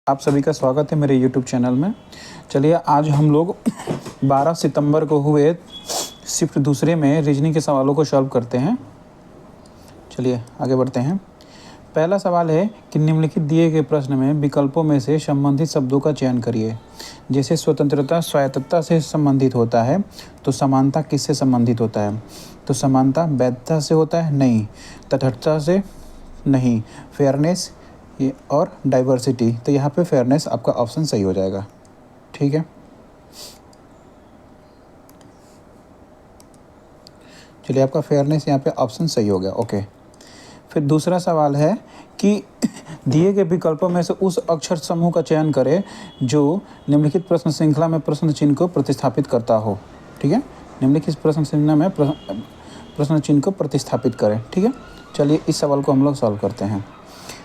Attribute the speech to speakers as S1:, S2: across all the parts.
S1: आप सभी का स्वागत है मेरे YouTube चैनल में। चलिए आज हम लोग 12 सितंबर को हुए शिफ्ट दूसरे में रीजनिंग के सवालों को सॉल्व करते हैं। चलिए आगे बढ़ते हैं। पहला सवाल है कि निम्नलिखित दिए गए प्रश्न में विकल्पों में से संबंधित शब्दों का चयन करिए। जैसे स्वतंत्रता स्वायत्तता से संबंधित होता है तो समानता किससे संबंधित होता है? तो समानता वैधता से होता है? नहीं। तटस्थता से? नहीं। फेयरनेस और डाइवर्सिटी, तो यहाँ पे फेयरनेस आपका ऑप्शन सही हो जाएगा। ठीक है, चलिए आपका फेयरनेस यहाँ पे ऑप्शन सही हो गया। ओके, फिर दूसरा सवाल है कि दिए गए विकल्पों में से उस अक्षर समूह का चयन करें जो निम्नलिखित प्रश्न श्रृंखला में प्रश्न चिन्ह को प्रतिस्थापित करता हो। ठीक है, निम्नलिखित प्रश्न श्रृंखला में प्रश्न चिन्ह को प्रतिस्थापित करें। ठीक है, चलिए इस सवाल को हम लोग सॉल्व करते हैं।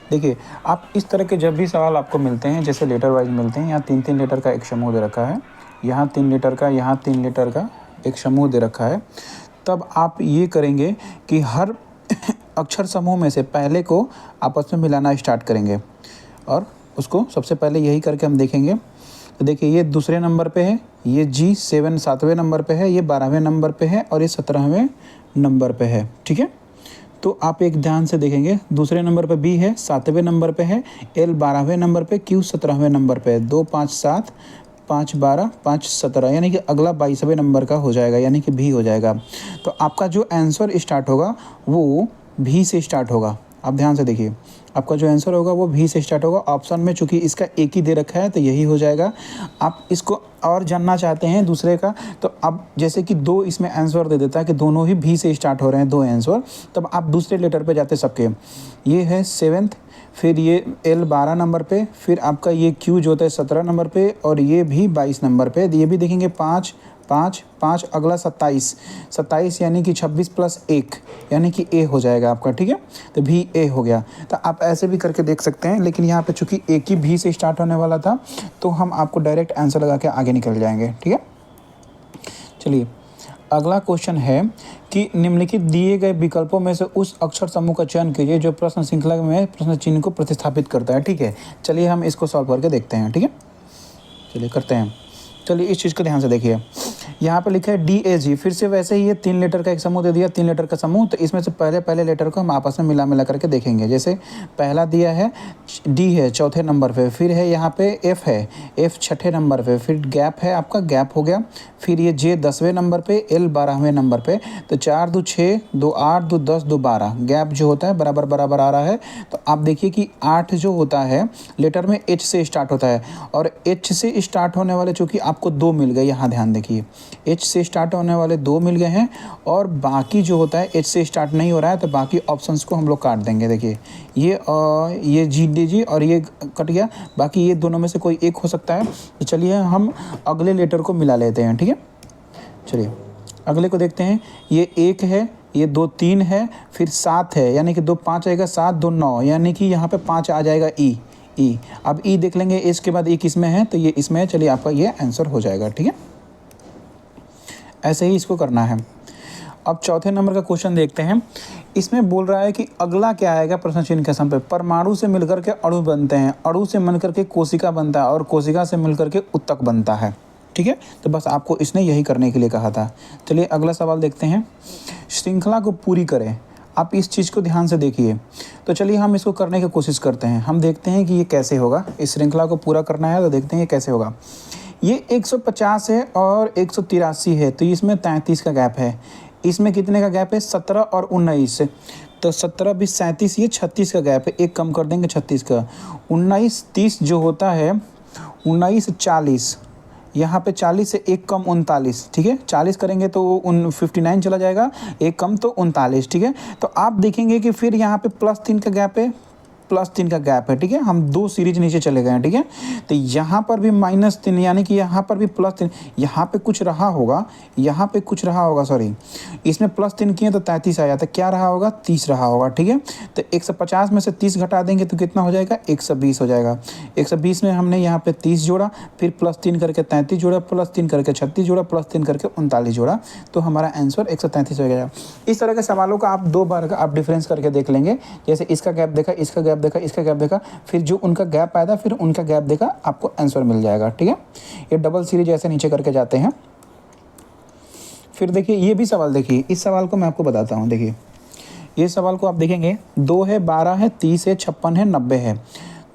S1: देखिए, आप इस तरह के जब भी सवाल आपको मिलते हैं, जैसे लेटर वाइज मिलते हैं, यहाँ 3-3 लेटर का एक समूह दे रखा है, यहाँ 3 लेटर का, यहाँ 3 लेटर का एक समूह दे रखा है, तब आप ये करेंगे कि हर अक्षर समूह में से पहले को आपस में मिलाना स्टार्ट करेंगे और उसको सबसे पहले यही करके हम देखेंगे। तो देखिए, ये दूसरे नंबर पे है, ये जी 7वें नंबर पे है, ये 12वें नंबर पे है और ये 17वें नंबर पे है। ठीक है, तो आप एक ध्यान से देखेंगे, दूसरे नंबर पे बी है, 7वें नंबर पे है, एल 12वें नंबर पे, क्यू 17वें नंबर पे है। 2 5 7 5 12 5 17, यानी कि अगला 22वें नंबर का हो जाएगा, यानी कि भी हो जाएगा। तो आपका जो आंसर स्टार्ट होगा वो भी से स्टार्ट होगा। आप ध्यान से देखिए, आपका जो आंसर होगा वो भी से स्टार्ट होगा। ऑप्शन में चूंकि इसका एक ही दे रखा है तो यही हो जाएगा। आप इसको और जानना चाहते हैं दूसरे का, तो अब जैसे कि 2 इसमें आंसर दे देता है कि दोनों ही भी से स्टार्ट हो रहे हैं 2 आंसर, तब आप दूसरे लेटर पे जाते सबके। ये है 7th, फिर ये एल 12 नंबर पे, फिर आपका ये क्यू जो होता है 17 नंबर पे और ये भी 22 नंबर पे। ये भी देखेंगे 5 5 5, अगला 27 यानी कि 26 + 1 यानी कि ए हो जाएगा आपका। ठीक है, तो भी ए हो गया। तो आप ऐसे भी करके देख सकते हैं, लेकिन यहाँ पे चूंकि एक ही भी से स्टार्ट होने वाला था तो हम आपको डायरेक्ट आंसर लगा के आगे निकल जाएंगे। ठीक है, चलिए अगला क्वेश्चन है कि निम्नलिखित दिए गए विकल्पों में से उस अक्षर समूह का चयन कीजिए जो प्रश्न श्रृंखला में प्रश्न चिन्ह को प्रतिस्थापित करता है। ठीक है, चलिए हम इसको सॉल्व करके देखते हैं। ठीक है, चलिए करते हैं। चलिए इस चीज़ को ध्यान से देखिए, यहाँ पे लिखा है DAG, फिर से वैसे ही ये 3 लेटर का एक समूह दे दिया, 3 लेटर का समूह। तो इसमें से पहले लेटर को हम आपस में मिला करके देखेंगे। जैसे पहला दिया है D है 4थे नंबर पे, फिर है यहाँ पे F है, F 6ठे नंबर पे, फिर गैप है आपका, गैप हो गया, फिर ये J 10वें नंबर पे, L 12वें नंबर पे। तो 4 2 6 2 8 2 10 2 12, गैप जो होता है बराबर आ रहा है। तो आप देखिए कि 8 जो होता है लेटर में H से स्टार्ट होता है, और H से स्टार्ट होने वाले चूँकि आपको 2 मिल गए, यहाँ ध्यान देखिए, H से स्टार्ट होने वाले 2 मिल गए हैं, और बाकी जो होता है H से स्टार्ट नहीं हो रहा है, तो बाकी ऑप्शंस को हम लोग काट देंगे। देखिए ये GDG और ये कट गया, बाकी ये दोनों में से कोई एक हो सकता है। तो चलिए हम अगले लेटर को मिला लेते हैं। ठीक है, चलिए अगले को देखते हैं। ये 1 है, ये 2 3 है, फिर 7 है, यानी कि 2 5 आएगा, 7 2 9, यानी कि यहाँ पे 5 आ जाएगा ई। अब ई देख लेंगे, इसके बाद एक इसमें है तो ये इसमें है। चलिए आपका ये आंसर हो जाएगा। ठीक है, ऐसे ही इसको करना है। अब चौथे नंबर का क्वेश्चन देखते हैं। इसमें बोल रहा है कि अगला क्या आएगा प्रश्न चिन्ह के स्थान पे? परमाणु से मिलकर के अणु बनते हैं, अणु से मिलकर के कोशिका बनता है और कोशिका से मिलकर के उत्तक बनता है। ठीक है, तो बस आपको इसने यही करने के लिए कहा था। चलिए अगला सवाल देखते हैं। श्रृंखला को पूरी करें। आप इस चीज़ को ध्यान से देखिए। तो चलिए हम इसको करने की कोशिश करते हैं, हम देखते हैं कि ये कैसे होगा। इस श्रृंखला को पूरा करना है तो देखते हैं ये कैसे होगा। ये 150 है और 183 है, तो इसमें 33 का गैप है। इसमें कितने का गैप है? 17 और 19। तो 17 20 37, ये 36 का गैप है, एक कम कर देंगे 36 का। 19 30 जो होता है, 19 40, यहाँ पे 40 से एक कम 39। ठीक है, 40 करेंगे तो 59 चला जाएगा, एक कम तो 39। ठीक है, तो आप देखेंगे कि फिर यहाँ पे +3 का गैप है, +3 का गैप है। ठीक है, हम 2 सीरीज नीचे चले गए हैं। ठीक है, तो यहाँ पर भी -3, यानी कि यहाँ पर भी +3, यहाँ पे कुछ रहा होगा, यहाँ पे कुछ रहा होगा, सॉरी, इसमें +3 किए तो 33 आया, तो क्या रहा होगा? 30 रहा होगा। ठीक है, तो 150 में से 30 घटा देंगे तो कितना हो जाएगा? 120 हो जाएगा। 120 में हमने यहाँ पे 30 जोड़ा, फिर +3 करके 33 जोड़ा, +3 करके 36 जोड़ा, +3 करके 39 जोड़ा, तो हमारा आंसर 133 हो गया। इस तरह के सवालों का आप 2 बार का आप डिफरेंस करके देख लेंगे। जैसे इसका गैप देखा, इसका गैप देखा, इसका गैप देखा, फिर जो उनका गैप आया था फिर उनका गैप देखा, आपको आंसर मिल जाएगा। ठीक है, ये डबल सीरीज ऐसे नीचे करके जाते हैं। फिर देखिए ये भी सवाल देखिए, इस सवाल को मैं आपको बताता हूँ। देखिए ये सवाल को आप देखेंगे, 2 है, 12 है, 30 है, 56 है, 90 है,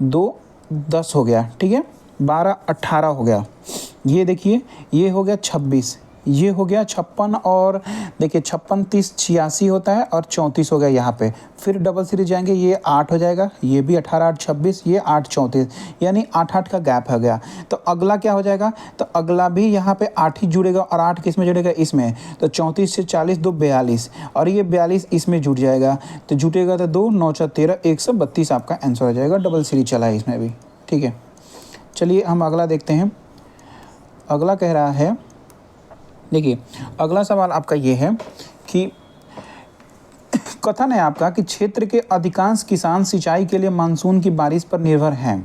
S1: 2 10 हो गया। ठीक है, 12 18 हो गया। ये देखिए ये हो गया 26, ये हो गया 56, और देखिए 56 30 86 होता है, और 34 हो गया यहाँ पे। फिर डबल सीरीज जाएंगे, ये 8 हो जाएगा, ये भी 18 8 26, ये 8 34, यानी 8 8 का गैप हो गया। तो अगला क्या हो जाएगा, तो अगला भी यहाँ पे 8 ही जुड़ेगा, और 8 किस में जुड़ेगा, इसमें। तो 34 से 40 2 42, और ये 42 इसमें जुड़ जाएगा, तो जुटेगा तो 2 9 4 13 132 आपका आंसर हो जाएगा। डबल सीरीज चला है इसमें भी। ठीक है, चलिए हम अगला देखते हैं। अगला कह रहा है, देखिए अगला सवाल आपका ये है कि कथन है आपका कि क्षेत्र के अधिकांश किसान सिंचाई के लिए मानसून की बारिश पर निर्भर हैं।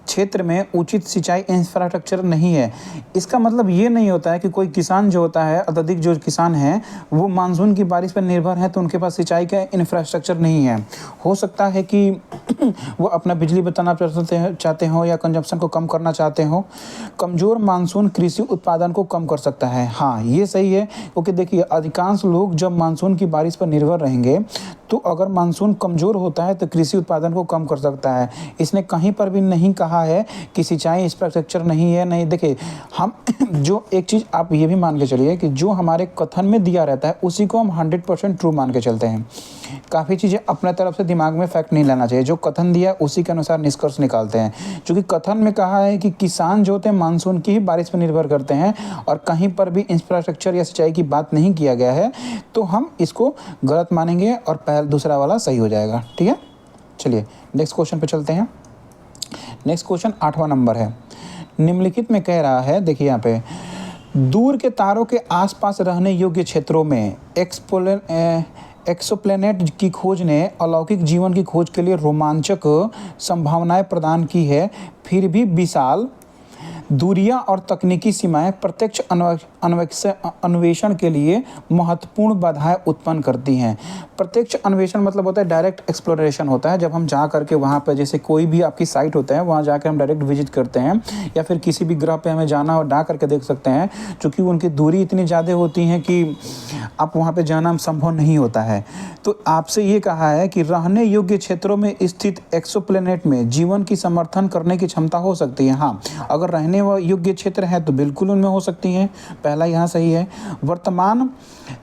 S1: क्षेत्र में उचित सिंचाई इंफ्रास्ट्रक्चर नहीं है। इसका मतलब ये नहीं होता है कि कोई किसान जो होता है, अत्यधिक जो किसान हैं वो मानसून की बारिश पर निर्भर हैं तो उनके पास सिंचाई का इंफ्रास्ट्रक्चर नहीं है। हो सकता है कि वो अपना बिजली बचाना चाहते हो या कंजप्शन को कम करना चाहते हो। कमज़ोर मानसून कृषि उत्पादन को कम कर सकता है। हाँ ये सही है, क्योंकि देखिए अधिकांश लोग जब मानसून की बारिश पर निर्भर रहेंगे तो अगर मानसून कमज़ोर होता है तो कृषि उत्पादन को कम कर सकता है। इसने कहीं पर भी नहीं कहा है कि सिंचाई इंफ्रास्ट्रक्चर नहीं है। नहीं, देखिए हम जो एक चीज़ आप ये भी मान के चलिए कि जो हमारे कथन में दिया रहता है उसी को हम 100% ट्रू मान के चलते हैं। काफ़ी चीज़ें अपने तरफ से दिमाग में फैक्ट नहीं लेना चाहिए, जो कथन दिया है उसी के अनुसार निष्कर्ष निकालते हैं। क्योंकि कथन में कहा है कि किसान जो होते हैं मानसून की ही बारिश पर निर्भर करते हैं और कहीं पर भी इंफ्रास्ट्रक्चर या सिंचाई की बात नहीं किया गया है, तो हम इसको गलत मानेंगे और दूसरा वाला सही हो जाएगा। ठीक है, चलिए नेक्स्ट क्वेश्चन पे चलते हैं। नेक्स्ट क्वेश्चन 8वां नंबर है। निम्नलिखित में कह रहा है, देखिए यहाँ पे, दूर के तारों के आसपास रहने योग्य क्षेत्रों में एक्सोप्लैनेट की खोज ने अलौकिक जीवन की खोज के लिए रोमांचक संभावनाएं प्रदान की है। फिर भी विशाल दूरियां और तकनीकी सीमाएं प्रत्यक्ष अन्वेषण के लिए महत्वपूर्ण बाधाएं उत्पन्न करती हैं। प्रत्यक्ष अन्वेषण मतलब होता है डायरेक्ट एक्सप्लोरेशन होता है, जब हम जा करके वहाँ पर, जैसे कोई भी आपकी साइट होता है वहाँ जाकर हम डायरेक्ट विजिट करते हैं, या फिर किसी भी ग्रह पे हमें जाना और जा करके देख सकते हैं। चूँकि उनकी दूरी इतनी ज़्यादा होती है कि आप वहाँ पर जाना संभव नहीं होता है। तो आपसे ये कहा है कि रहने योग्य क्षेत्रों में स्थित एक्सोप्लैनेट में जीवन की समर्थन करने की क्षमता हो सकती है। हाँ, अगर रहने योग्य क्षेत्र है तो बिल्कुल उनमें हो सकती है, पहला यहाँ सही है। वर्तमान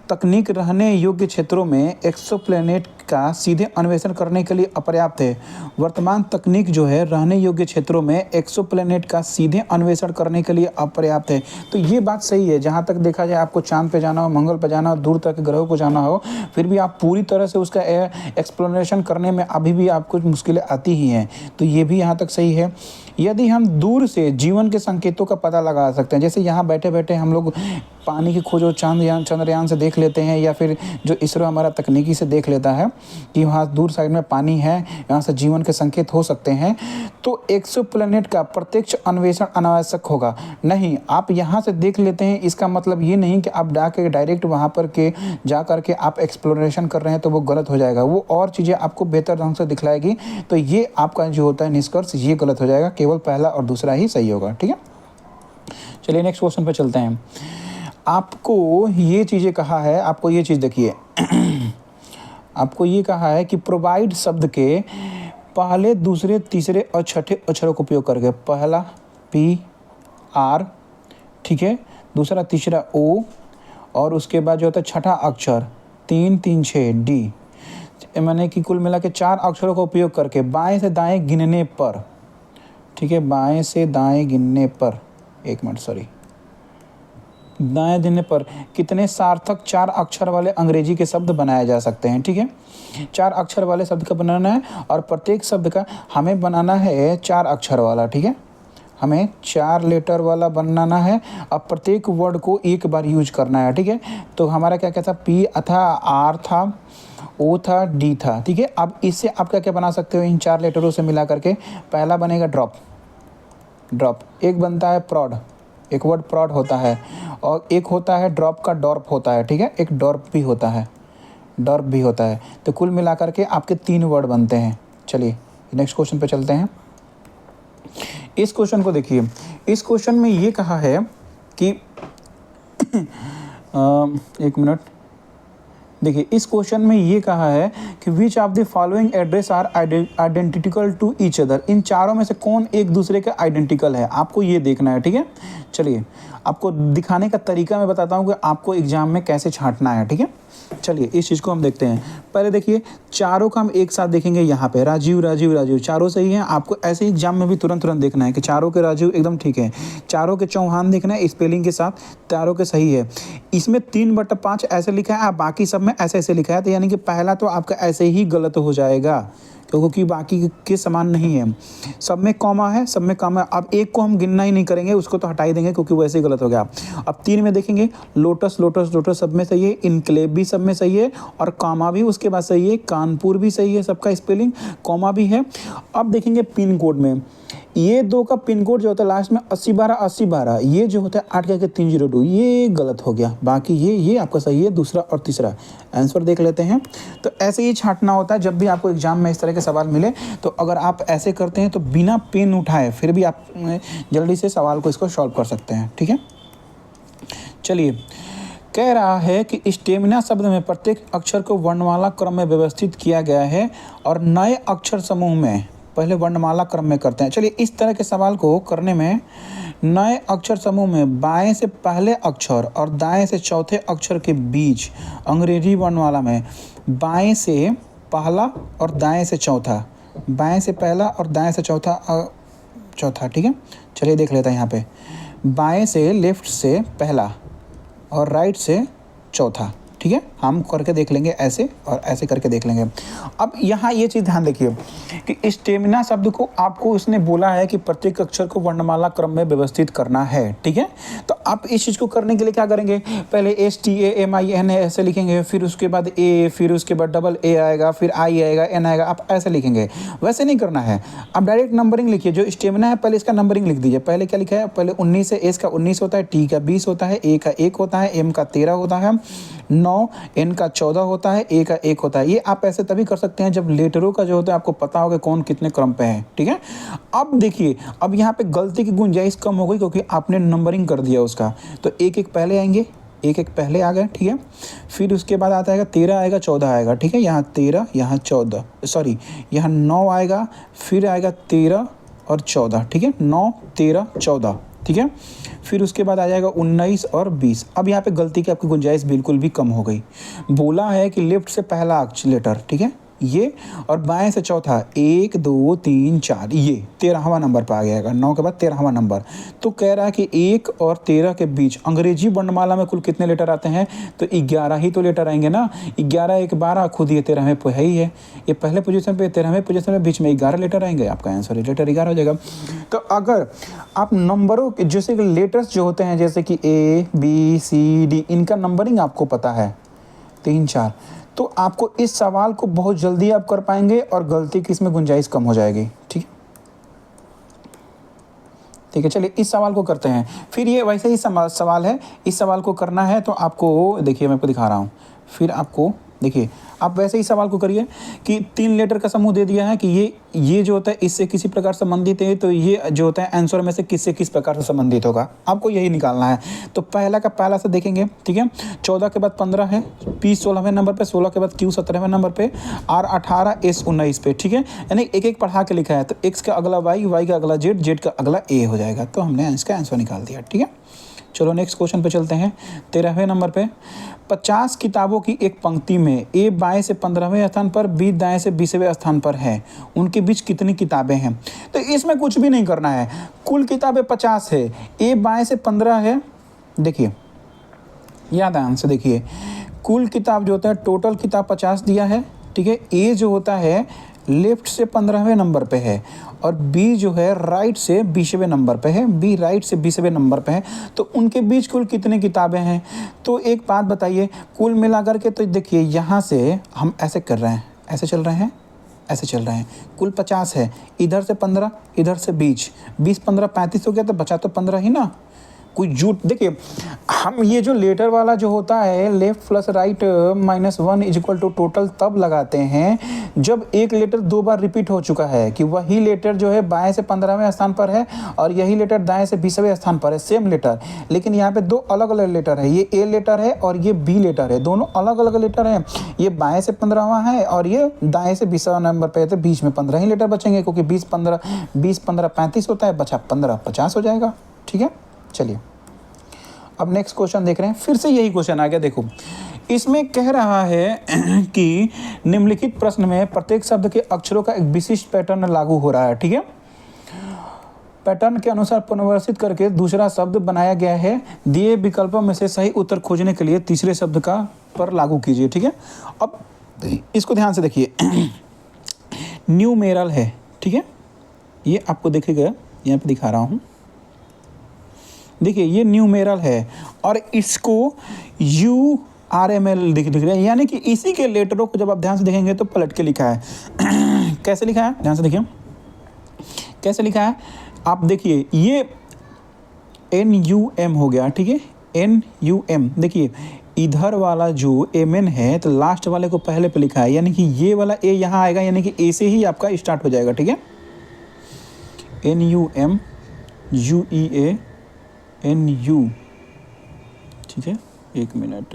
S1: तकनीक रहने योग्य क्षेत्रों में एक्सोप्लैनेट का सीधे अन्वेषण करने के लिए अपर्याप्त है। वर्तमान तकनीक जो है रहने योग्य क्षेत्रों में एक्सोप्लैनेट का सीधे अन्वेषण करने के लिए अपर्याप्त है। तो ये बात सही है। जहाँ तक देखा जाए, आपको चांद पे जाना हो, मंगल पे जाना हो, दूर तक ग्रहों को जाना हो, फिर भी आप पूरी तरह से उसका एक्सप्लोरेशन करने में अभी भी आपको कुछ मुश्किलें आती ही हैं। तो ये भी यहाँ तक सही है। यदि हम दूर से जीवन के संकेतों का पता लगा सकते हैं, जैसे यहाँ बैठे बैठे हम लोग पानी की खोज चंद्रयान से देख लेते हैं, या फिर जो इसरो हमारा तकनीकी से देख लेता है कि वहाँ दूर साइड में पानी है, यहाँ से जीवन के संकेत हो सकते हैं, तो एक्सोप्लैनेट का प्रत्यक्ष अन्वेषण अनावश्यक होगा। नहीं, आप यहाँ से देख लेते हैं, इसका मतलब ये नहीं कि आप जाके डायरेक्ट वहाँ पर के जा करके आप एक्सप्लोरेशन कर रहे हैं, तो वो गलत हो जाएगा। वो और चीज़ें आपको बेहतर ढंग से दिखलाएगी, तो ये आपका जो होता है निष्कर्ष ये गलत हो जाएगा। केवल पहला और दूसरा ही सही होगा। ठीक है, चलिए नेक्स्ट क्वेश्चन पे चलते हैं। आपको ये चीज़ें कहा है, आपको ये चीज़ देखिए आपको ये कहा है कि प्रोवाइड शब्द के पहले, दूसरे, तीसरे और छठे अक्षरों का उपयोग करके, पहला पी आर, ठीक है, दूसरा तीसरा ओ, और उसके बाद जो होता है छठा अक्षर 3 3 6 डी, मैंने कि कुल मिला के 4 अक्षरों का उपयोग करके बाएं से दाएं गिनने पर, ठीक है, बाएं से दाएं गिनने पर, एक मिनट सॉरी, दाएं गिनने पर कितने सार्थक 4 अक्षर वाले अंग्रेजी के शब्द बनाए जा सकते हैं। ठीक है, 4 अक्षर वाले शब्द का बनाना है, और प्रत्येक शब्द का हमें बनाना है 4 अक्षर वाला। ठीक है, हमें 4 लेटर वाला बनाना है, और प्रत्येक वर्ड को एक बार यूज करना है। ठीक है, तो हमारा क्या क्या था, पी था, आर था, ओ था, डी था। ठीक है, अब इससे आप क्या क्या बना सकते हो इन 4 लेटरों से मिला करके। पहला बनेगा ड्रॉप, ड्रॉप। एक बनता है प्रॉड, एक वर्ड प्रॉड होता है, और एक होता है ड्रॉप का डॉर्प होता है। ठीक है, एक डॉर्प भी होता है, डॉर्प भी होता है। तो कुल मिला करके आपके 3 वर्ड बनते हैं। चलिए नेक्स्ट क्वेश्चन पे चलते हैं। इस क्वेश्चन को देखिए, इस क्वेश्चन में ये कहा है कि एक मिनट, देखिए इस क्वेश्चन में ये कहा है कि which of the following address are identical to each other, इन चारों में से कौन एक दूसरे के आइडेंटिकल है, आपको ये देखना है। ठीक है, चलिए आपको दिखाने का तरीका मैं बताता हूँ कि आपको एग्जाम में कैसे छांटना है। ठीक है, चलिए इस चीज़ को हम देखते हैं। पहले देखिए चारों का हम एक साथ देखेंगे, यहाँ पे राजीव राजीव राजीव चारों सही हैं। आपको ऐसे ही एग्जाम में भी तुरंत देखना है कि चारों के राजीव एकदम ठीक है, चारों के चौहान देखना है स्पेलिंग के साथ, चारों के सही है। इसमें 3/5 ऐसे लिखा है, बाकी सब में ऐसे ऐसे लिखा है, तो यानी कि पहला तो आपका ऐसे ही गलत हो जाएगा क्योंकि बाकी के समान नहीं है। सब में कॉमा है, सब में कॉमा। अब एक को हम गिनना ही नहीं करेंगे, उसको तो हटा ही देंगे क्योंकि वैसे ही गलत हो गया। अब 3 में देखेंगे, लोटस लोटस लोटस सब में सही है, इनक्लेव भी सब में सही है और कॉमा भी उसके बाद सही है, कानपुर भी सही है, सबका स्पेलिंग, कॉमा भी है। अब देखेंगे पिन कोड में, ये 2 का पिन कोड जो होता है लास्ट में 8012, ये जो होता है 8-302, ये गलत हो गया। बाकी ये आपका सही है, दूसरा और तीसरा। आंसर देख लेते हैं। तो ऐसे ही छांटना होता है जब भी आपको एग्जाम में इस तरह के सवाल मिले। तो अगर आप ऐसे करते हैं तो बिना पेन उठाए फिर भी आप जल्दी से सवाल को इसको सॉल्व कर सकते हैं। ठीक है, चलिए कह रहा है कि स्टेमिना शब्द में प्रत्येक अक्षर को वर्णमाला क्रम में व्यवस्थित किया गया है और नए अक्षर समूह में पहले वर्णमाला क्रम में करते हैं। चलिए इस तरह के सवाल को करने में नए अक्षर समूह में बाएं से पहले अक्षर और दाएं से चौथे अक्षर के बीच अंग्रेजी वर्णमाला में बाएं से पहला और दाएं से चौथा, बाएं से पहला और दाएं से चौथा। ठीक है, चलिए देख लेते हैं। यहाँ पे बाएं से लेफ्ट से पहला और राइट से चौथा। ठीक है, हम करके देख लेंगे ऐसे और ऐसे करके देख लेंगे। अब यहाँ ये चीज़ ध्यान देखिए कि स्टेमिना शब्द को आपको उसने बोला है कि प्रत्येक अक्षर को वर्णमाला क्रम में व्यवस्थित करना है। ठीक है, तो आप इस चीज़ को करने के लिए क्या करेंगे, पहले STAMINA ऐसे लिखेंगे, फिर उसके बाद A, फिर उसके बाद डबल A आएगा, फिर I आएगा, N आएगा, आप ऐसे लिखेंगे। वैसे नहीं करना है, आप डायरेक्ट नंबरिंग लिखिए। जो स्टेमिना है पहले इसका नंबरिंग लिख दीजिए। पहले क्या लिखा है, पहले 19 है, S का 19 होता है, T का 20 होता है, A का 1 होता है, M का 13 होता है, 9, N का 14 होता है, A का 1 होता है। ये आप ऐसे तभी कर सकते हैं जब लेटरों का जो होता है आपको पता होगा कौन कितने क्रम पे है। ठीक है, अब देखिए, अब यहाँ पे गलती की गुंजाइश कम हो गई क्योंकि आपने नंबरिंग कर दिया उसका। तो 1-1 पहले आएंगे, 1-1 पहले आ गए। ठीक है, फिर उसके बाद आता है 13 आएगा, 14 आएगा। ठीक है, यहाँ 13, यहाँ 14, सॉरी यहाँ 9 आएगा, फिर आएगा 13 और 14। ठीक है, 9, 13, 14। ठीक है, फिर उसके बाद आ जाएगा 19 और 20। अब यहाँ पे गलती की आपकी गुंजाइश बिल्कुल भी कम हो गई। बोला है कि लेफ्ट से पहला अक्षर लेटर, ठीक है, ये, और बाएं से चौथा, 1 2 3 4, ये 13वां नंबर पर आ जाएगा। 9 के बाद 13वां नंबर। तो कह रहा है कि 1 और 13 के बीच अंग्रेजी वर्णमाला में कुल कितने लेटर आते हैं, तो 11 ही तो लेटर आएंगे ना। 11 1 12, खुद ये 13वें पे है ही है, ये पहले पोजीशन पे, 13वें पोजीशन में, बीच में 11 लेटर आएंगे। आपका आंसर लेटर 11 हो जाएगा। तो अगर आप नंबरों के जैसे कि लेटर्स जो होते हैं जैसे कि A B C D, इनका नंबरिंग आपको पता है 3 4, तो आपको इस सवाल को बहुत जल्दी आप कर पाएंगे और गलती की इसमें गुंजाइश कम हो जाएगी। ठीक है, चलिए इस सवाल को करते हैं। फिर ये वैसे ही सवाल है, इस सवाल को करना है तो आपको देखिए, मैं आपको दिखा रहा हूँ। फिर आपको देखिए, आप वैसे ही सवाल को करिए कि 3 लेटर का समूह दे दिया है कि ये जो होता है इससे किसी प्रकार संबंधित है, तो ये जो होता है आंसर में से किससे किस प्रकार से संबंधित होगा, आपको यही निकालना है। तो पहला का पहला से देखेंगे। ठीक है, 14 के बाद 15 है, P 16वें नंबर पे, 16 के बाद Q 17वें नंबर पे, R 18, S 19 पे। ठीक है, यानी एक एक पढ़ा के लिखा है। तो X का अगला Y, Y का अगला Z, Z का अगला A हो जाएगा। तो हमने इसका आंसर निकाल दिया। ठीक है, चलो नेक्स्ट क्वेश्चन पे चलते हैं। 13वें नंबर पे 50 किताबों की एक पंक्ति में A बाएं से 15वें स्थान पर, B दाएं से 20वें स्थान पर है, उनके बीच कितनी किताबें हैं। तो इसमें कुछ भी नहीं करना है, कुल किताबें 50 है, A बाएं से 15 है। देखिए याद ध्यान से देखिए, कुल किताब जो होता है टोटल किताब 50 दिया है। ठीक है, A जो होता है लेफ्ट से 15वें नंबर पे है और B जो है राइट से 20वें नंबर पे है, B राइट से 20वें नंबर पे है। तो उनके बीच कुल कितनी किताबें हैं। तो एक बात बताइए, कुल मिलाकर के, तो देखिए यहाँ से हम ऐसे कर रहे हैं, ऐसे चल रहे हैं, ऐसे चल रहे हैं, कुल 50 है, इधर से 15, इधर से 20, 20 15 35 हो गया, तो बचा तो 15 ही ना। कोई झूठ, देखिए हम ये जो लेटर वाला जो होता है left plus right -1 is equal to total तब लगाते हैं जब एक लेटर 2 बार रिपीट हो चुका है, कि वही लेटर जो है बाएं से 15वें स्थान पर है और यही लेटर दाएं से 20वें स्थान पर है, सेम लेटर। लेकिन यहाँ पे दो अलग अलग लेटर है, ये ए लेटर है और ये बी लेटर है, दोनों अलग अलग लेटर हैं। ये बाएं से 15वां है और ये दाएं से 20वां नंबर पे है, तो बीच में 15 ही लेटर बचेंगे, क्योंकि 20 15 35 होता है, बचा 15 50 हो जाएगा। ठीक है, चलिए अब नेक्स्ट क्वेश्चन देख रहे हैं। फिर से यही क्वेश्चन आ गया। देखो इसमें कह रहा है कि निम्नलिखित प्रश्न में प्रत्येक शब्द के अक्षरों का एक विशिष्ट पैटर्न लागू हो रहा है। ठीक है, पैटर्न के अनुसार पुनर्व्यवस्थित करके दूसरा शब्द बनाया गया है। दिए विकल्पों में से सही उत्तर खोजने के लिए तीसरे शब्द का पर लागू कीजिए। ठीक है, अब इसको ध्यान से देखिए। न्यूमेरल है, ठीक है, ये आपको दिखेगा, यहाँ पे दिखा रहा हूँ। देखिए ये न्यूमेरल है और इसको URML दिख रहा है, यानी कि इसी के लेटरों को जब आप ध्यान से देखेंगे तो पलट के लिखा है। कैसे लिखा है, ध्यान से देखिए कैसे लिखा है। आप देखिए ये NUM हो गया, ठीक है, NUM। देखिए इधर वाला जो MN है तो लास्ट वाले को पहले पे लिखा है, यानी कि ये वाला A यहाँ आएगा, यानी कि A से ही आपका स्टार्ट हो जाएगा। ठीक है, NUM UEA NU, ठीक है, एक मिनट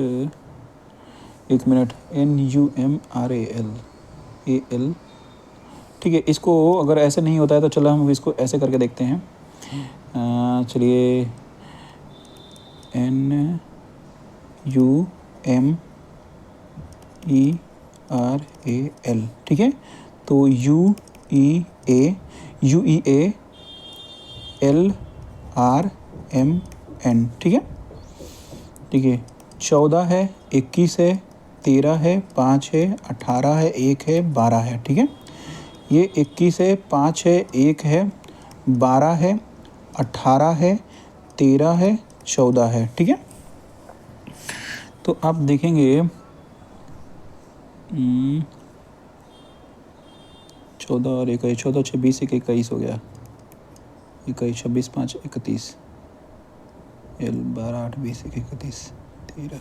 S1: NUMRAL AL। ठीक है, इसको अगर ऐसे नहीं होता है तो चलो हम इसको ऐसे करके देखते हैं। चलिए NUMERAL, ठीक है, तो UEALRMN, ठीक है। ठीक है, 14 है, 21 है, 13 है, 5 है, 18 है, 1 है, 12 है। ठीक है, ये 21 है, 5 है, 1 है, 12 है, 18 है, 13 है, 14 है। ठीक है, तो आप देखेंगे 14 और 21, 14 26 21 हो गया, 21 26 5 31, L 12 8 20 31 13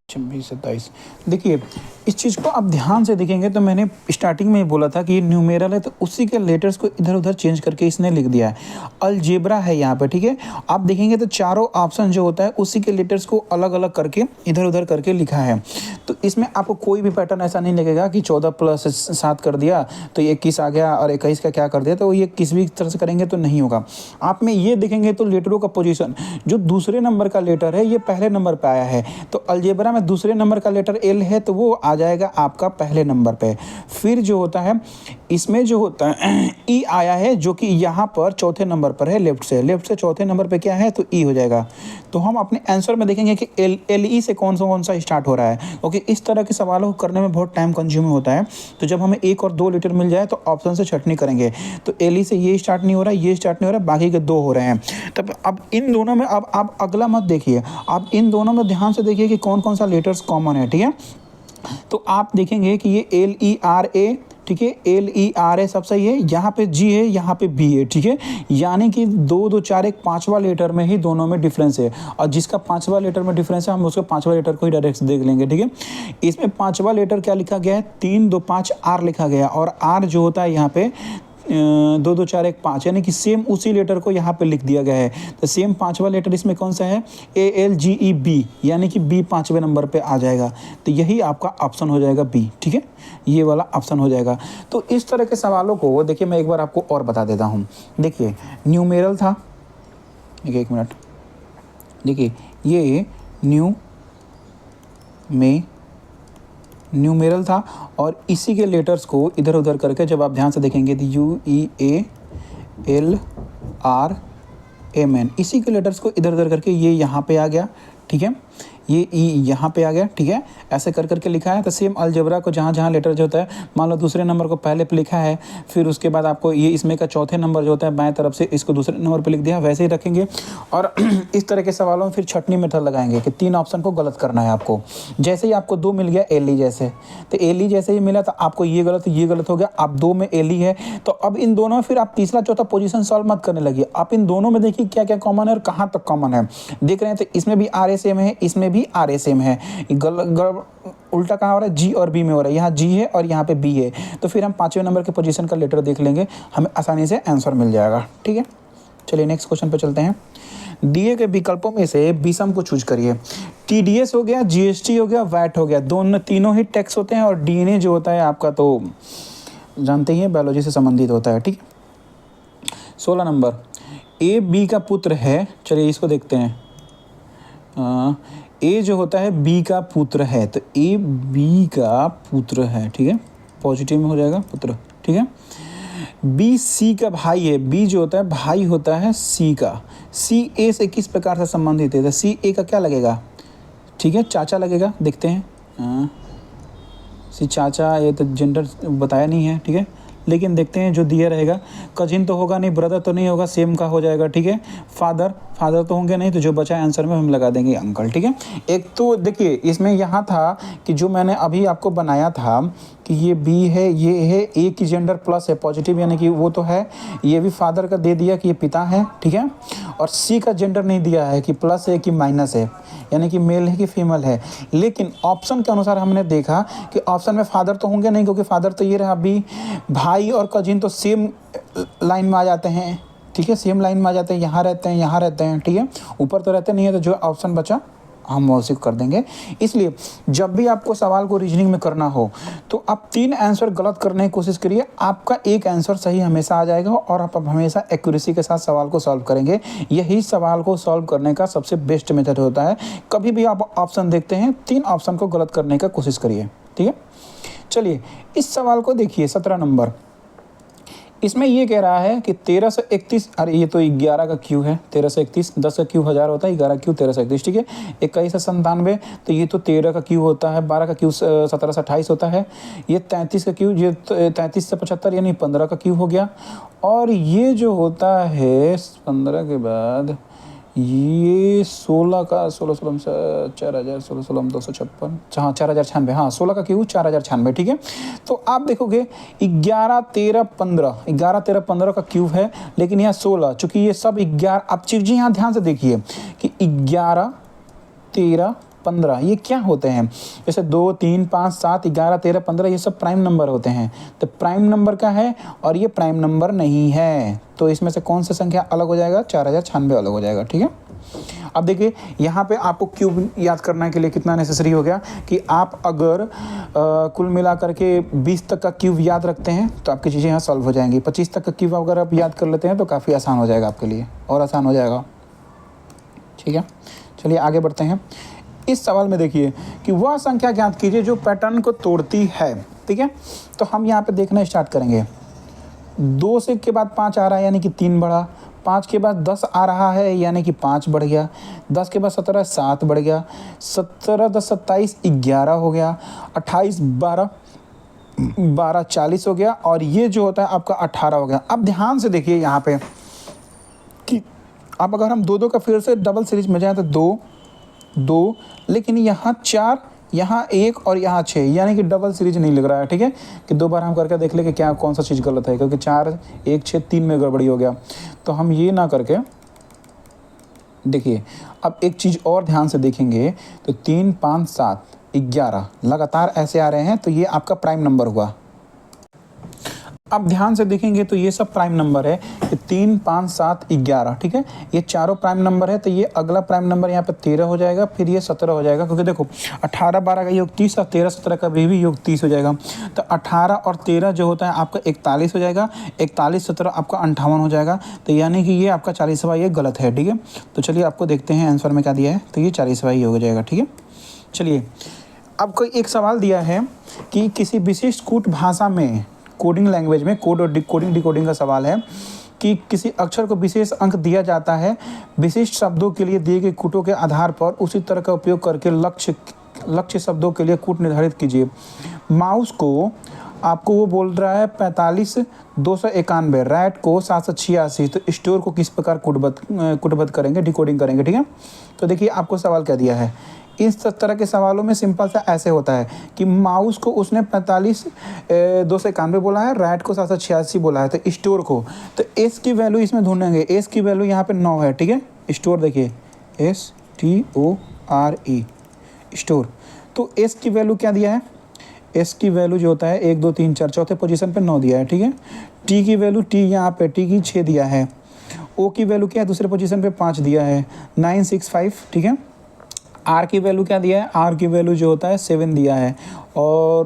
S1: 26 27। देखिए इस चीज़ को आप ध्यान से देखेंगे तो मैंने स्टार्टिंग में ही बोला था कि ये न्यूमेरल है, तो उसी के लेटर्स को इधर उधर चेंज करके इसने लिख दिया है। अलजेब्रा है यहाँ पे, ठीक है, आप देखेंगे तो चारों ऑप्शन जो होता है उसी के लेटर्स को अलग अलग करके इधर उधर करके लिखा है। तो इसमें आपको कोई भी पैटर्न ऐसा नहीं लगेगा कि 14 + 7 कर दिया तो 21 आ गया और 21 का क्या कर दिया, तो ये किसी भी तरह से करेंगे तो नहीं होगा। आप में ये देखेंगे तो लेटरों का पोजीशन, जो दूसरे नंबर का लेटर है ये पहले नंबर पे आया है, तो अलजेब्रा में दूसरे नंबर का लेटर L है तो वो आ जाएगा आपका पहले नंबर पे। फिर जो होता है इसमें जो होता है E आया है, जो कि यहाँ पर चौथे नंबर पर है, लेफ्ट से चौथे नंबर पे क्या है तो E हो जाएगा। तो हम अपने आंसर में देखेंगे कि LE से कौन सा स्टार्ट हो रहा है, क्योंकि इस तरह के सवालों को करने में बहुत टाइम कंज्यूम होता है। तो जब हमें 1 और 2 लेटर मिल जाए तो ऑप्शन से छटनी करेंगे, तो LE से ये स्टार्ट नहीं हो रहा है, ये स्टार्ट नहीं हो रहा है, बाकी के 2 हो रहे हैं। तब अब इन दोनों में अब आप अगला मत देखिए, आप इन दोनों में ध्यान से देखिए कि कौन सा लेटर्स कॉमन है। ठीक है, तो आप देखेंगे कि ये LERA, ठीक है, LERA सब सही है, यहाँ पे G है, यहाँ पे B है। ठीक है, यानी कि 2 2 4 1 5वां लेटर में ही दोनों में डिफरेंस है, और जिसका 5वां लेटर में डिफरेंस है हम उसका 5वां लेटर को ही डायरेक्ट देख लेंगे। ठीक है, इसमें 5वां लेटर क्या लिखा गया है, 3 2 5 R लिखा गया, और R जो होता है यहाँ पे 2 2 4 1 5, यानी कि सेम उसी लेटर को यहाँ पे लिख दिया गया है। तो सेम 5वां लेटर इसमें कौन सा है, ALGEB, यानी कि B 5वें नंबर पे आ जाएगा, तो यही आपका ऑप्शन हो जाएगा B। ठीक है, ये वाला ऑप्शन हो जाएगा। तो इस तरह के सवालों को देखिए मैं एक बार आपको और बता देता हूँ। देखिए न्यूमेरल था, देखिए एक मिनट, देखिए ये न्यूमेरल था और इसी के लेटर्स को इधर उधर करके जब आप ध्यान से देखेंगे तो UEALRMN, इसी के लेटर्स को इधर उधर करके ये यहाँ पे आ गया। ठीक है, ये ई यहाँ पे आ गया, ठीक है, ऐसे कर करके लिखा है। तो सेम अलजेब्रा को जहाँ जहाँ लेटर जो होता है, मान लो दूसरे नंबर को पहले पे लिखा है, फिर उसके बाद आपको ये इसमें का चौथे नंबर जो होता है बाएं तरफ से, इसको दूसरे नंबर पे लिख दिया, वैसे ही रखेंगे। और इस तरह के सवालों में फिर छटनी मेथड लगाएंगे कि 3 ऑप्शन को गलत करना है आपको। जैसे ही आपको 2 मिल गया एली जैसे, तो एली जैसे ही मिला तो आपको ये गलत हो गया, आप 2 में एली है, तो अब इन दोनों में फिर आप तीसरा चौथा पोजीशन सॉल्व मत करने लगिए, आप इन दोनों में देखिए क्या क्या कॉमन है और कहाँ तक कॉमन है। देख रहे हैं तो इसमें भी आर ए सेम है, इसमें भी आर ए सेम है, उल्टा कहाँ हो रहा है, जी और बी में हो रहा है, यहाँ जी है और यहाँ पे बी है। तो फिर हम 5वें नंबर के पोजीशन का लेटर देख लेंगे, हमें आसानी से आंसर मिल जाएगा, ठीक है। चलिए नेक्स्ट क्वेश्चन पे चलते हैं। दिए गए विकल्पों में से विषम को चूज करिए। टीडीएस हो गया, जीएसटी हो गया, वैट हो गया, तीनों ही टैक्स होते हैं, और डीएनए जो होता है आपका तो जानते ही हैं बायोलॉजी से संबंधित होता है, ठीक। 16 नंबर, ए बी का पुत्र है। चलिए इसको देखते हैं। ए जो होता है बी का पुत्र है, तो ए बी का पुत्र है, ठीक है, पॉजिटिव में हो जाएगा पुत्र, ठीक है। बी सी का भाई है, बी जो होता है भाई होता है सी का। सी ए से किस प्रकार से संबंधित है, तो सी ए का क्या लगेगा, ठीक है, चाचा लगेगा। देखते हैं, सी चाचा, ये तो जेंडर बताया नहीं है, ठीक है, लेकिन देखते हैं जो दिया रहेगा। कजिन तो होगा नहीं, ब्रदर तो नहीं होगा, सेम का हो जाएगा, ठीक है। फादर तो होंगे नहीं, तो जो बचा आंसर में हम लगा देंगे अंकल, ठीक है। एक तो देखिए इसमें यहाँ था कि जो मैंने अभी आपको बनाया था कि ये बी है, ये है, ए की जेंडर प्लस है, पॉजिटिव, यानी कि वो तो है, ये भी फादर का दे दिया कि ये पिता है, ठीक है। और सी का जेंडर नहीं दिया है कि प्लस है कि माइनस है, यानी कि मेल है कि फीमेल है। लेकिन ऑप्शन के अनुसार हमने देखा कि ऑप्शन में फादर तो होंगे नहीं, क्योंकि फादर तो ये रहा बी, भाई और कजिन तो सेम लाइन में आ जाते हैं, ठीक है, सेम लाइन में आ जाते हैं, यहाँ रहते हैं, यहाँ रहते हैं, ठीक है, ऊपर तो रहते नहीं है, तो जो ऑप्शन बचा हम उसी को कर देंगे। इसलिए जब भी आपको सवाल को रीजनिंग में करना हो तो आप 3 आंसर गलत करने की कोशिश करिए, आपका एक आंसर सही हमेशा आ जाएगा और आप हमेशा एक्यूरेसी के साथ सवाल को सॉल्व करेंगे। यही सवाल को सॉल्व करने का सबसे बेस्ट मेथड होता है। कभी भी आप ऑप्शन देखते हैं, 3 ऑप्शन को गलत करने का कोशिश करिए, ठीक है। चलिए इस सवाल को देखिए, 17 नंबर, इसमें ये कह रहा है कि 1331, अरे ये तो 11 का क्यू है, 1331, 10 का क्यू 1000 होता है, 11 क्यू 1331, ठीक है। 21 से 97, तो ये तो 13 का क्यू होता है, 12 का क्यू 17 से 28 होता है, ये 33 का क्यू, ये 33 से 75 यानी 15 का क्यू हो गया। और ये जो होता है 15 के बाद ये 16 का 16 4000 16 256, हाँ 4096, हाँ 16 का क्यू 4096, ठीक है। तो आप देखोगे 11 13 15 का क्यूब है, लेकिन यहाँ 16, चूंकि ये सब 11, आप चीज़ें यहाँ ध्यान से देखिए कि 11 13 15 ये क्या होते हैं, जैसे 2 3 5 7 11 13 15 ये सब प्राइम नंबर होते हैं। तो प्राइम नंबर का है और ये प्राइम नंबर नहीं है, तो इसमें से कौन सा संख्या अलग हो जाएगा, 4096 अलग हो जाएगा, ठीक है। अब देखिए यहाँ पे आपको क्यूब याद करने के लिए कितना नेसेसरी हो गया कि आप अगर कुल मिला करके 20 तक का क्यूब याद रखते हैं तो आपकी चीज़ें यहाँ सॉल्व हो जाएंगी। 25 तक का क्यूब अगर आप याद कर लेते हैं तो काफ़ी आसान हो जाएगा आपके लिए, और आसान हो जाएगा, ठीक है। चलिए आगे बढ़ते हैं। इस सवाल में देखिए कि वह संख्या ज्ञात कीजिए जो पैटर्न को तोड़ती है, ठीक है। तो हम यहाँ पे देखना स्टार्ट करेंगे। 2 से के बाद 5 आ रहा है यानी कि 3 बढ़ा, 5 के बाद 10 आ रहा है यानी कि 5 बढ़ गया, 10 के बाद 17 7 बढ़ गया, 17 10 27 11 हो गया, 28 12 40 हो गया, और ये जो होता है आपका 18 हो गया। अब ध्यान से देखिए यहाँ पे कि अब अगर हम 2 का फिर से डबल सीरीज में जाएँ तो 2, लेकिन यहाँ 4, यहाँ 1 और यहाँ 6, यानी कि डबल सीरीज नहीं लग रहा है, ठीक है। कि 2 बार हम करके देख ले कि क्या कौन सा चीज़ गलत है, क्योंकि 4 1 6 3 में गड़बड़ी हो गया। तो हम ये ना करके देखिए, अब एक चीज़ और ध्यान से देखेंगे तो 3 5 7 11 लगातार ऐसे आ रहे हैं, तो ये आपका प्राइम नंबर हुआ। अब ध्यान से देखेंगे तो ये सब प्राइम नंबर है, कि 3 5 7 11, ठीक है। ये चारों प्राइम नंबर है, तो ये अगला प्राइम नंबर यहाँ पे 13 हो जाएगा, फिर ये 17 हो जाएगा, क्योंकि देखो 18 12 का योग 30 और 13 17 का भी योग 30 हो जाएगा। तो 18 और 13 जो होता है आपका 41 हो जाएगा, 41 17 आपका 58 हो जाएगा। तो यानी कि ये आपका 40वां ये गलत है, ठीक है। तो चलिए आपको देखते हैं आंसर में क्या दिया है, तो ये 40वां हो जाएगा, ठीक है। चलिए अब कोई एक सवाल दिया है कि किसी विशिष्ट कूट भाषा में, कोडिंग लैंग्वेज में, कोड और डिकोडिंग का सवाल है कि किसी अक्षर को विशेष अंक दिया जाता है विशिष्ट शब्दों के लिए दिए गए कूटों के आधार पर उसी तरह का उपयोग करके लक्ष्य शब्दों के लिए कूट निर्धारित कीजिए। माउस को आपको वो बोल रहा है 45,291, रैट को 786। तो स्टोर को किस प्रकार कूटबद्ध करेंगे, डिकोडिंग करेंगे, ठीक है। तो देखिए आपको सवाल क्या दिया है, इस तरह के सवालों में सिंपल सा ऐसे होता है कि माउस को उसने 45,291 बोला है, रैट को 786 बोला है, तो स्टोर को, तो एस की वैल्यू इसमें ढूंढेंगे। एस की वैल्यू यहाँ पे 9 है, ठीक है। स्टोर देखिए STORE स्टोर, तो एस की वैल्यू क्या दिया है, एस की वैल्यू जो होता है 1 2 3 4 चौथे पोजीशन पे 9 दिया है, ठीक है। टी की वैल्यू, टी यहाँ पे टी की 6 दिया है। ओ की वैल्यू क्या है, दूसरे पोजीशन पे 5 दिया है, 965, ठीक है। आर की वैल्यू क्या दिया है, आर की वैल्यू जो होता है 7 दिया है। और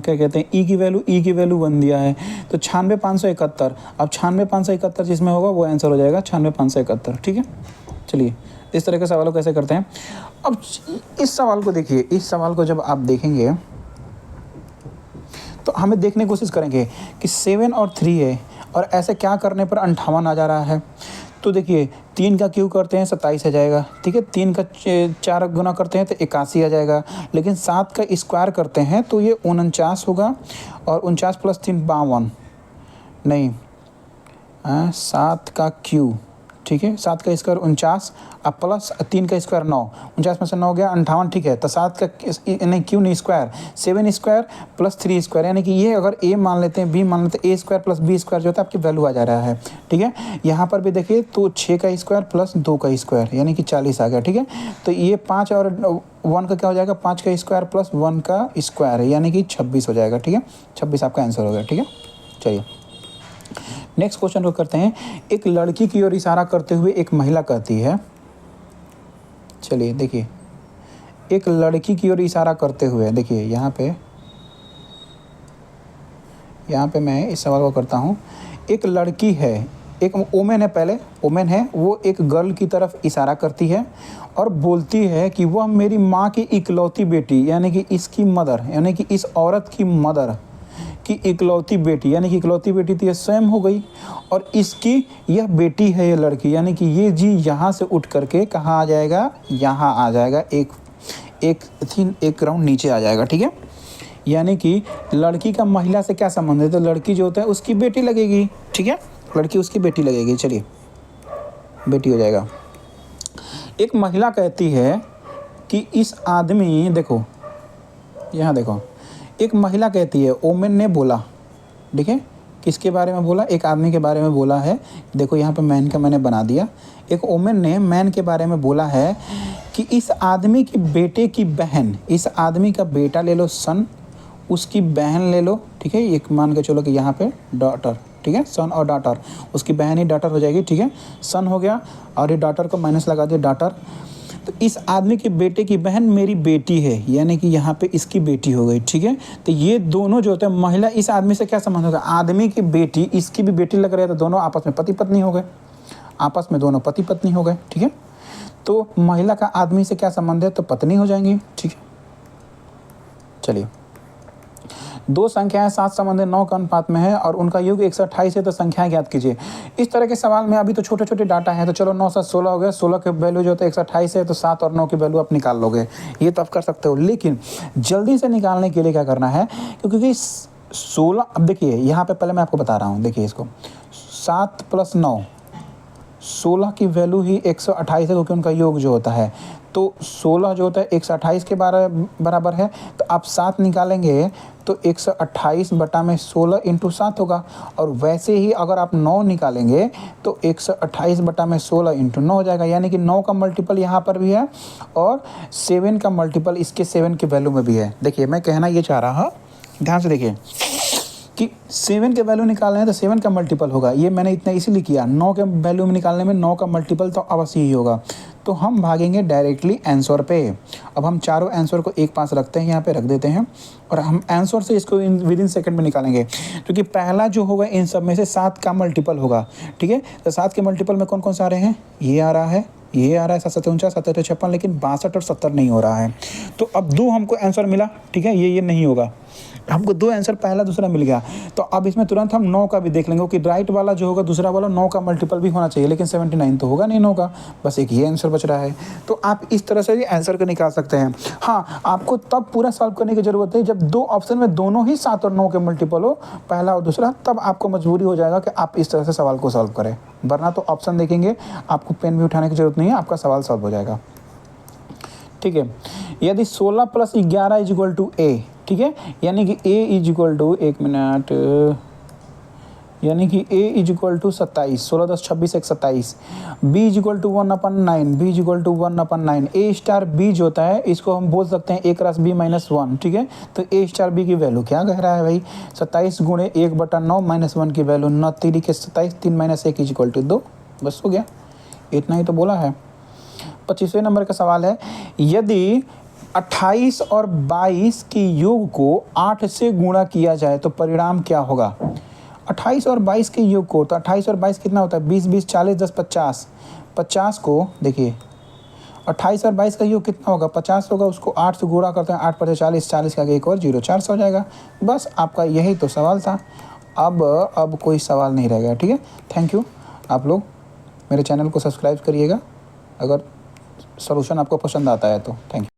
S1: क्या कहते हैं, ई की वैल्यू 1 दिया है। तो 96,571, अब 96,571 जिसमें होगा वो आंसर हो जाएगा 96,571, ठीक है। चलिए इस तरह के सवालों कैसे करते हैं। अब इस सवाल को देखिए, इस सवाल को जब आप देखेंगे तो हमें देखने की कोशिश करेंगे कि 7 और 3 है और ऐसे क्या करने पर 58 आ जा रहा है। तो देखिए 3 का क्यू करते हैं 27 आ जाएगा, ठीक है। 3 का 4 गुना करते हैं तो 81 आ जाएगा। लेकिन 7 का स्क्वायर करते हैं तो ये 49 होगा, और 49 + 3 52, नहीं 7 का क्यू, ठीक है। 7 का स्क्वायर 49, अब प्लस 3 का स्क्वायर 9, 49 में से 9 गया 58, ठीक है। तो 7 का नहीं क्यों नहीं स्क्वायर, 7 स्क्वायर + 3 स्क्वायर, यानी कि ये अगर ए मान लेते हैं, बी मान लेते हैं, A² + B² जो होता है आपकी वैल्यू आ जा रहा है, ठीक है। यहाँ पर भी देखिए तो 6 का स्क्वायर + 2 का स्क्वायर यानी कि 40 आ गया, ठीक है। तो ये 5 और 1 का क्या हो जाएगा, 5 का स्क्वायर + 1 का स्क्वायर है यानी कि 26 हो जाएगा, ठीक है। 26 आपका आंसर हो गया, ठीक है। चलिए नेक्स्ट क्वेश्चन को करते हैं। एक लड़की की ओर इशारा करते हुए एक महिला कहती है, चलिए देखिए, एक लड़की की ओर इशारा करते हुए, देखिए यहाँ पे मैं इस सवाल को करता हूँ। एक लड़की है, एक वोमेन है, पहले वोमेन है, वो एक गर्ल की तरफ इशारा करती है और बोलती है कि वह मेरी माँ की इकलौती बेटी, यानी कि इसकी मदर, यानी कि इस औरत की मदर की इकलौती बेटी, यानी कि इकलौती बेटी तो ये स्वयं हो गई, और इसकी यह बेटी है ये लड़की, यानी कि ये जी यहाँ से उठ करके कहाँ आ जाएगा, यहाँ आ जाएगा, एक राउंड नीचे आ जाएगा, ठीक है। यानी कि लड़की का महिला से क्या संबंध है, तो लड़की जो होता है उसकी बेटी लगेगी, ठीक है, लड़की उसकी बेटी लगेगी। चलिए बेटी हो जाएगा। एक महिला कहती है कि इस आदमी, देखो यहाँ देखो, एक महिला कहती है, ओमेन ने बोला, ठीक है, किसके बारे में बोला, एक आदमी के बारे में बोला है। देखो यहाँ पे मैन का मैंने बना दिया। एक ओमेन ने मैन के बारे में बोला है कि इस आदमी की बेटे की बहन, इस आदमी का बेटा ले लो सन, उसकी बहन ले लो, ठीक है। एक मान के चलो कि यहाँ पे डॉटर, ठीक है, सन और डॉटर, उसकी बहन ही डॉटर हो जाएगी, ठीक है। सन हो गया और ये डॉटर को माइनस लगा दिया, डॉटर। तो इस आदमी के बेटे की बहन मेरी बेटी है, यानी कि यहाँ पे इसकी बेटी हो गई, ठीक है। तो ये दोनों जो होते हैं, महिला इस आदमी से क्या संबंध होगा, आदमी की बेटी, इसकी भी बेटी लग रही है, तो दोनों आपस में पति पत्नी हो गए, आपस में दोनों पति पत्नी हो गए, ठीक है। तो महिला का आदमी से क्या संबंध है, तो पत्नी हो जाएंगी, ठीक है। चलिए, दो संख्याएं 7 संबंध 9 के अनुपात में है और उनका योग 128 है, तो संख्याएं ज्ञात कीजिए। इस तरह के सवाल में अभी तो छोटे छोटे डाटा हैं, तो चलो 9 7 16 हो गया, 16 के वैल्यू जो होता है 128 है, तो 7 और 9 की वैल्यू आप निकाल लोगे, ये तो आप कर सकते हो। लेकिन जल्दी से निकालने के लिए क्या करना है, क्योंकि 16, अब देखिए यहाँ पे पहले मैं आपको बता रहा हूँ, देखिए इसको 7 + 9, 16 की वैल्यू ही 128 है, क्योंकि उनका योग जो होता है, तो 16 जो होता है 128 के बराबर है। तो आप 7 निकालेंगे तो 128 बटा में 16 × 7 होगा, और वैसे ही अगर आप 9 निकालेंगे तो 128 बटा में 16 × 9 हो जाएगा, यानी कि 9 का मल्टीपल यहाँ पर भी है और 7 का मल्टीपल इसके 7 की वैल्यू में भी है। देखिए मैं कहना ये चाह रहा, ध्यान से देखिए कि 7 के वैल्यू निकालना है तो 7 का मल्टीपल होगा, ये मैंने इतना इसीलिए किया। 9 के वैल्यू में निकालने में 9 का मल्टीपल तो अवश्य ही होगा, तो हम भागेंगे डायरेक्टली आंसर पे। अब हम चारों आंसर को एक पास रखते हैं, यहाँ पे रख देते हैं, और हम आंसर से इसको विदिन सेकंड में निकालेंगे, क्योंकि पहला जो होगा इन सब में से 7 का मल्टीपल होगा, ठीक है। तो 7 के मल्टीपल में कौन कौन से आ रहे हैं, ये आ रहा है, ये आ रहा है 7 7 49 7 8 56, लेकिन 62 और 70 नहीं हो रहा है। तो अब 2 हमको आंसर मिला, ठीक है, ये नहीं होगा, हमको 2 आंसर पहला दूसरा मिल गया। तो अब इसमें तुरंत हम 9 का भी देख लेंगे कि राइट वाला जो होगा दूसरा वाला 9 का मल्टीपल भी होना चाहिए, लेकिन 79 तो होगा नहीं 9 का, बस एक ये आंसर बच रहा है। तो आप इस तरह से भी आंसर को निकाल सकते हैं। हाँ, आपको तब पूरा सॉल्व करने की ज़रूरत है जब 2 ऑप्शन में दोनों ही 7 और 9 के मल्टीपल हो, पहला और दूसरा, तब आपको मजबूरी हो जाएगा कि आप इस तरह से सवाल को सॉल्व करें। वरना तो ऑप्शन देखेंगे, आपको पेन भी उठाने की ज़रूरत नहीं है, आपका सवाल सॉल्व हो जाएगा। ठीक है, यदि 16 + 11 = a, ठीक है, यानी कि a = 1 मिनट, यानी कि a = 27, 16 10 26 1 27, b = 1/9, b = 1/9, a star b जो होता है इसको हम बोल सकते हैं a क्रॉस b -1, ठीक है। तो a स्टार b की वैल्यू क्या कह रहा है भाई, 27 × 1/9 -1 की वैल्यू 9 3 के 27, 3 - 1 = 2, बस हो गया, इतना ही तो बोला है। 25वें नंबर का सवाल है, यदि 28 और 22 के योग को 8 से गुणा किया जाए तो परिणाम क्या होगा। 28 और 22 के योग को, तो 28 और 22 कितना होता है, 20 20 40 10 50, 50 को देखिए 28 और 22 का योग कितना होगा, 50 होगा, उसको 8 से गुणा करते हैं, 8 × 40, 40 का आगे एक और 0, 400 हो जाएगा। बस आपका यही तो सवाल था। अब कोई सवाल नहीं रह गया, ठीक है। Thank you. आप लोग मेरे चैनल को सब्सक्राइब करिएगा अगर सॉल्यूशन आपको पसंद आता है तो। Thank you.